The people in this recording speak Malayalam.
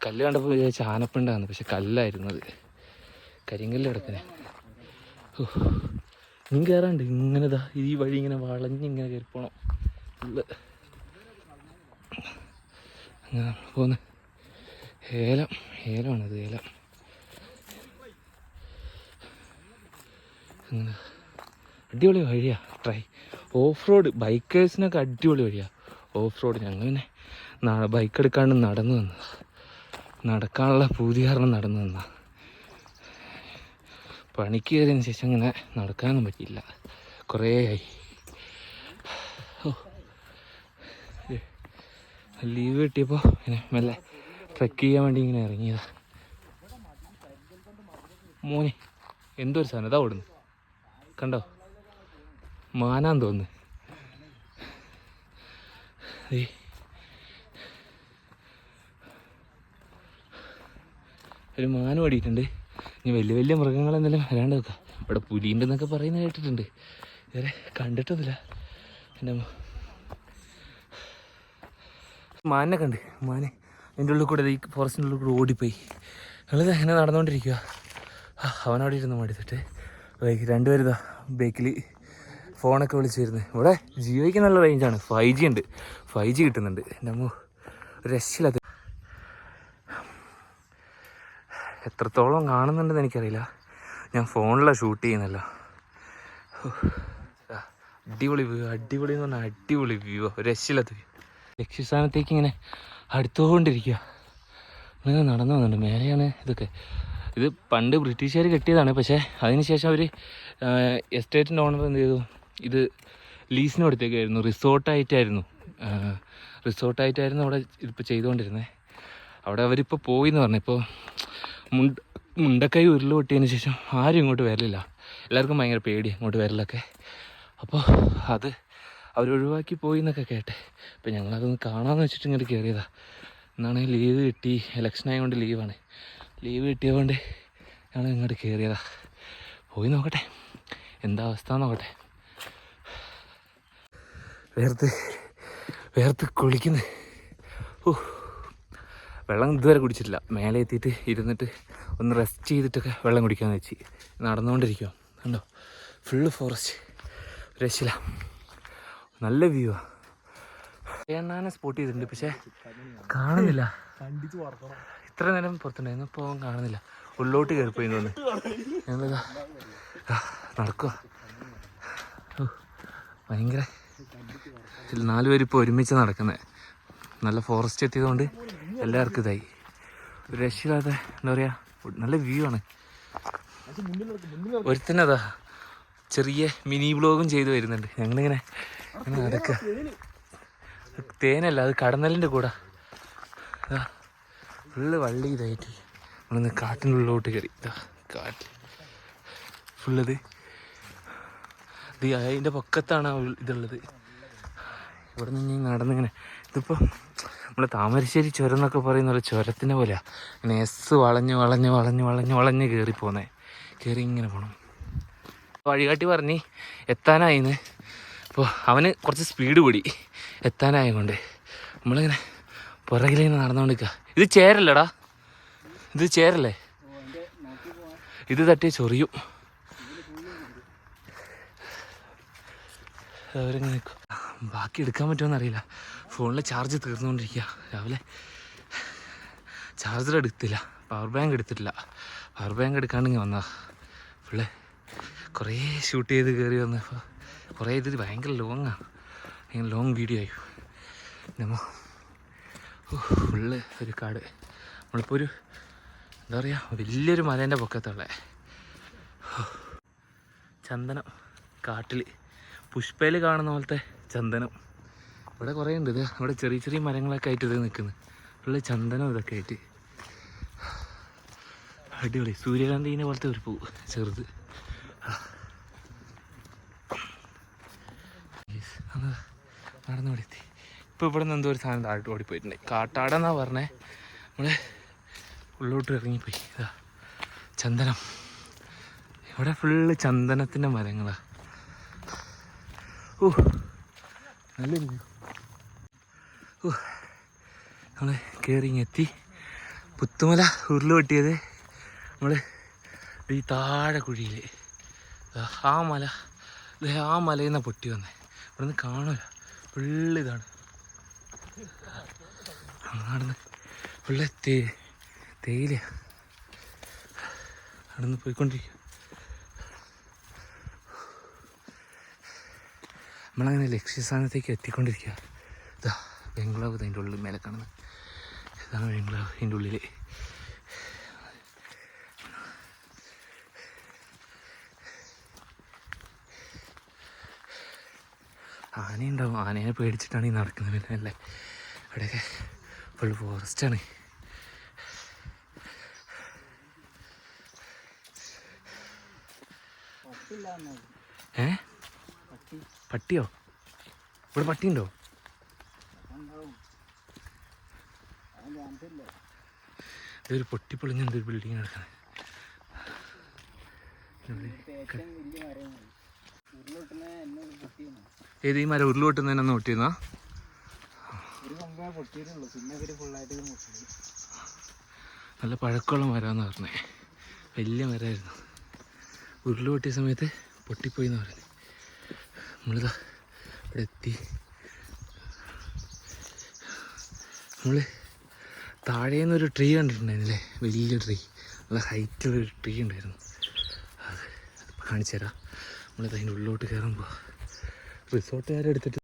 കല്ല് കണ്ടപ്പോൾ വിചാരിച്ച ആനപ്പിണ്ടാന്ന്, പക്ഷെ കല്ലായിരുന്നു അത്. കരിങ്കല്ല് കിടക്കണേ. ഇനി കയറാണ്ട് ഇങ്ങനെതാ ഈ വഴി ഇങ്ങനെ വളഞ്ഞിങ്ങനെ കയറി പോണം. ഫുള്ള് അങ്ങനെ പോന്ന്. ഏലമാണത്, ഏലം. അങ്ങനെ അടിപൊളി വഴിയാണ്. ഓഫ് റോഡ് ബൈക്കേഴ്സിനൊക്കെ അടിപൊളി വഴിയാണ് ഓഫ് റോഡ്. ഞങ്ങൾ പിന്നെ ബൈക്ക് എടുക്കാണ്ട് നടന്നു വന്നു. നടക്കാനുള്ള പൂതി കാരണം നടന്നു വന്ന. പണിക്ക് കയറിയതിന് ശേഷം അങ്ങനെ നടക്കാനൊന്നും പറ്റിയില്ല, കുറേ ആയി. ലീവ് കിട്ടിയപ്പോൾ പിന്നെ മെല്ലെ ട്രെക്ക് ചെയ്യാൻ വേണ്ടി ഇങ്ങനെ ഇറങ്ങിയതാ. മോനെ എന്തോ ഒരു സാധനം ഇതാ ഓടുന്നു, കണ്ടോ? മാനാന്ന് തോന്നുന്നു. ഒരു മാനം ഓടിയിട്ടുണ്ട്. ഇനി വലിയ വലിയ മൃഗങ്ങളെന്തെങ്കിലും വരാണ്ട് വെക്കാം. ഇവിടെ പുലിയുണ്ടെന്നൊക്കെ പറയുന്നത് കേട്ടിട്ടുണ്ട്, ഇതുവരെ കണ്ടിട്ടൊന്നുമില്ല. എൻ്റെ മാനിനെ കണ്ട്. മാന് അതിൻ്റെ ഉള്ളിൽ കൂടെ, ഈ ഫോറസ്റ്റിൻ്റെ ഉള്ളിൽ കൂടെ ഓടിപ്പോയി. ഞങ്ങളിത് അങ്ങനെ നടന്നുകൊണ്ടിരിക്കുക. അവനവിടെ ഇരുന്ന് മടുത്തിട്ട് രണ്ടുപേരിതാ ബേക്കിൽ ഫോണൊക്കെ വിളിച്ച് വരുന്നത്. ഇവിടെ ജിയോയ്ക്ക് നല്ല റേഞ്ചാണ്, 5G ഉണ്ട്, 5G കിട്ടുന്നുണ്ട്. നമ്മൾ ഒരു രക്ഷയില്ലാത്ത. എത്രത്തോളം കാണുന്നുണ്ടെന്ന് എനിക്കറിയില്ല, ഞാൻ ഫോണിലാണ് ഷൂട്ട് ചെയ്യുന്നല്ലോ. അടിപൊളി വ്യൂ, അടിപൊളി എന്ന് പറഞ്ഞാൽ അടിപൊളി വ്യൂ, ഒരു രക്ഷയില്ലാത്ത വ്യൂ. ലക്ഷ്യസ്ഥാനത്തേക്ക് ഇങ്ങനെ അടുത്തുകൊണ്ടിരിക്കുക. അങ്ങനെ നടന്നു വന്നിട്ടുണ്ട്. മേലെയാണ് ഇതൊക്കെ. ഇത് പണ്ട് ബ്രിട്ടീഷുകാർ കെട്ടിയതാണ്, പക്ഷേ അതിന് ശേഷം അവർ എസ്റ്റേറ്റിൻ്റെ ഓണർ എന്ത് ചെയ്തു, ഇത് ലീസിന് കൊടുത്തേക്കായിരുന്നു. റിസോർട്ടായിട്ടായിരുന്നു അവിടെ ഇതിപ്പോൾ ചെയ്തുകൊണ്ടിരുന്നത്. അവിടെ അവരിപ്പോൾ പോയി എന്ന് പറഞ്ഞു. ഇപ്പോൾ മുണ്ടക്കൈ ഉരുൾ പൊട്ടിയതിന് ശേഷം ആരും ഇങ്ങോട്ട് വരലില്ല, എല്ലാവർക്കും ഭയങ്കര പേടിയാണ് ഇങ്ങോട്ട് വരലൊക്കെ. അപ്പോൾ അത് അവരൊഴിവാക്കി പോയി എന്നൊക്കെ കേട്ടെ. അപ്പോൾ ഞങ്ങളതൊന്ന് കാണാമെന്ന് വെച്ചിട്ട് ഇങ്ങോട്ട് കയറിയതാണ്. എന്നാണെങ്കിൽ ലീവ് കിട്ടി, ഇലക്ഷൻ ആയതുകൊണ്ട് ലീവാണ്. ലീവ് കിട്ടിയതുകൊണ്ട് ഞങ്ങൾ ഇങ്ങോട്ട് കയറിയതാണ്. പോയി നോക്കട്ടെ എന്താ അവസ്ഥ നോക്കട്ടെ. വേർത്ത് കുളിക്കുന്നു. വെള്ളം ഇതുവരെ കുടിച്ചിട്ടില്ല. മേലെ എത്തിയിട്ട് ഇരുന്നിട്ട് ഒന്ന് റെസ്റ്റ് ചെയ്തിട്ടൊക്കെ വെള്ളം കുടിക്കാമെന്ന് വെച്ച് നടന്നുകൊണ്ടിരിക്കുക. കണ്ടോ, ഫുള്ള് ഫോറസ്റ്റ്, രക്ഷയില്ല, നല്ല വ്യൂ ആണ്. എണ്ണാനെ സ്പോട്ട് ചെയ്തിട്ടുണ്ട്, പക്ഷേ കാണുന്നില്ല. ഇത്ര നേരം പുറത്തുണ്ടായിരുന്നു, ഇപ്പോൾ കാണുന്നില്ല. ഉള്ളോട്ട് കയറിപ്പോയി തോന്നുന്നു. ഞങ്ങളിതാ നടക്കുക. ഭയങ്കര 4 പേരിപ്പോൾ ഒരുമിച്ച് നടക്കുന്നത്. നല്ല ഫോറസ്റ്റ് എത്തിയതുകൊണ്ട് എല്ലാവർക്കും ഇതായി. ഒരു രക്ഷയില്ലാത്ത എന്താ പറയുക, നല്ല വ്യൂ ആണ്. ഒരുത്തനതാ ചെറിയ മിനി വ്ളോഗും ചെയ്ത് വരുന്നുണ്ട്. ഞങ്ങളിങ്ങനെ ഇങ്ങനെ നടക്കുക. തേനല്ല, അത് കടന്നലിൻ്റെ കൂടെ. ഇതാ ഫുള്ള് വള്ളി ഇതായിട്ട് നമ്മളൊന്ന് കാട്ടിൻ്റെ ഉള്ളിലോട്ട് കയറി. ഇതാ കാട്ടിൽ ഫുള്ളത് ഇത് അതിൻ്റെ പൊക്കത്താണ് ഇതുള്ളത്. ഇവിടെ നിന്ന് നടന്നിങ്ങനെ, ഇതിപ്പോൾ നമ്മൾ താമരശ്ശേരി ചുരം എന്നൊക്കെ പറയുന്ന പോലെ ചുരത്തിനെ പോലെയാണ്. ഇങ്ങനെ വളഞ്ഞ് കയറി ഇങ്ങനെ പോകണം. വഴികാട്ടി പറഞ്ഞ് എത്താനായിന്ന്. അപ്പോൾ അവന് കുറച്ച് സ്പീഡ് കൂടി എത്താനായതുകൊണ്ട് നമ്മളിങ്ങനെ പുറകിലിങ്ങനെ നടന്നുകൊണ്ടിരിക്കുക. ഇത് ചേരല്ലടാ, ഇത് ചേരല്ലേ, ഇത് തട്ടി ചൊറിയും. അവരിങ്ങനെ നിൽക്കും. ബാക്കി എടുക്കാൻ പറ്റുമോ അറിയില്ല. ഫോണിൽ ചാർജ് തീർന്നുകൊണ്ടിരിക്കുക. രാവിലെ ചാർജർ എടുത്തില്ല, പവർ ബാങ്ക് എടുത്തിട്ടില്ല. പവർ ബാങ്ക് എടുക്കാണ്ടിങ്ങനെ വന്നതാ. ഫുള്ള് കുറേ ഷൂട്ട് ചെയ്ത് കയറി വന്നപ്പോൾ കുറേ ഇത് ഭയങ്കര ലോങ്ങാണ്, ഭയങ്കര ലോങ് വീഡിയോ ആയി. നമ്മൾ ഫുള്ള് ഒരു കാട്. നമ്മളിപ്പോൾ ഒരു എന്താ പറയുക, വലിയൊരു മലേൻ്റെ പൊക്കത്തുള്ള ചന്ദനം കാട്ടിൽ പുഷ്പയിൽ കാണുന്ന പോലത്തെ ചന്ദനം ഇവിടെ കുറേ ഉണ്ട്. ഇത് ഇവിടെ ചെറിയ ചെറിയ മരങ്ങളൊക്കെ ആയിട്ട് ഇത് നിൽക്കുന്നത്. ഫുള്ള് ചന്ദനം ഇതൊക്കെ ആയിട്ട് അടിപൊളി. സൂര്യകാന്തിനെ പോലത്തെ ഒരു പൂ ചെറുത്. നടന്നു എത്തി. ഇപ്പോൾ ഇവിടെ നിന്ന് എന്തോ ഒരു സാധനം താഴോട്ട് ഓടിപ്പോയിട്ടുണ്ട്. കാട്ടാടെന്നാണ് പറഞ്ഞേ. നമ്മൾ ഉള്ളോട്ട് ഇറങ്ങിപ്പോയി. ഇതാ ചന്ദനം, ഇവിടെ ഫുള്ള് ചന്ദനത്തിൻ്റെ മരങ്ങളാണ്. നല്ലൊരു നമ്മൾ കയറി എത്തി. പുത്തുമല ഉരുള് പൊട്ടിയത് നമ്മൾ ഈ താഴെ കുഴിയിൽ ആ മല ആ മലയിൽ നിന്നാണ് പൊട്ടി വന്നത്. ഇവിടെ നിന്ന് കാണൂല, ഫുള്ള് ഇതാണ്. നടന്ന് ഫുള്ള് തേയില നടന്ന് പോയിക്കൊണ്ടിരിക്കുക. നമ്മളങ്ങനെ ലക്ഷ്യസ്ഥാനത്തേക്ക് എത്തിക്കൊണ്ടിരിക്കുക. ഇതാ ബംഗ്ലാവ് അതിൻ്റെ ഉള്ളിൽ മേലെ കാണുന്നത്. ഇതാണ് ബംഗ്ലാവ് ഇതിൻ്റെ ഉള്ളിൽ. ആനയുണ്ടാവും, ആനയെ പേടിച്ചിട്ടാണ് ഈ നടക്കുന്നത്. പിന്നെ അല്ലേ ഇവിടെയൊക്കെ ഫുൾ ഫോറസ്റ്റാണ്. പട്ടിയോ? ഇവിടെ പട്ടിയുണ്ടോ? ഇതൊരു പൊട്ടിപ്പൊളിഞ്ഞ ഒരു ബിൽഡിങ് നടക്കുന്നത്. ഏത് ഈ മരം ഉരുള് പൊട്ടുന്നതിനെ നോട്ടിയെന്നാ? നല്ല പഴക്കമുള്ള മരമെന്ന് പറഞ്ഞേ. വലിയ മരമായിരുന്നു. ഉരുള് പൊട്ടിയ സമയത്ത് പൊട്ടിപ്പോയി എന്ന് പറഞ്ഞു. നമ്മളിതാ ഇവിടെ എത്തി. നമ്മൾ താഴേന്നൊരു ട്രീ കണ്ടിട്ടുണ്ടായിരുന്നില്ലേ? വലിയ ട്രീ, നല്ല ഹൈറ്റുള്ളൊരു ട്രീ ഉണ്ടായിരുന്നു. അത് കാണിച്ചു തരാം. നമ്മളിത് അതിൻ്റെ ഉള്ളിലോട്ട് കയറുമ്പോൾ റിസോർട്ടുകാരെടുത്തിട്ട്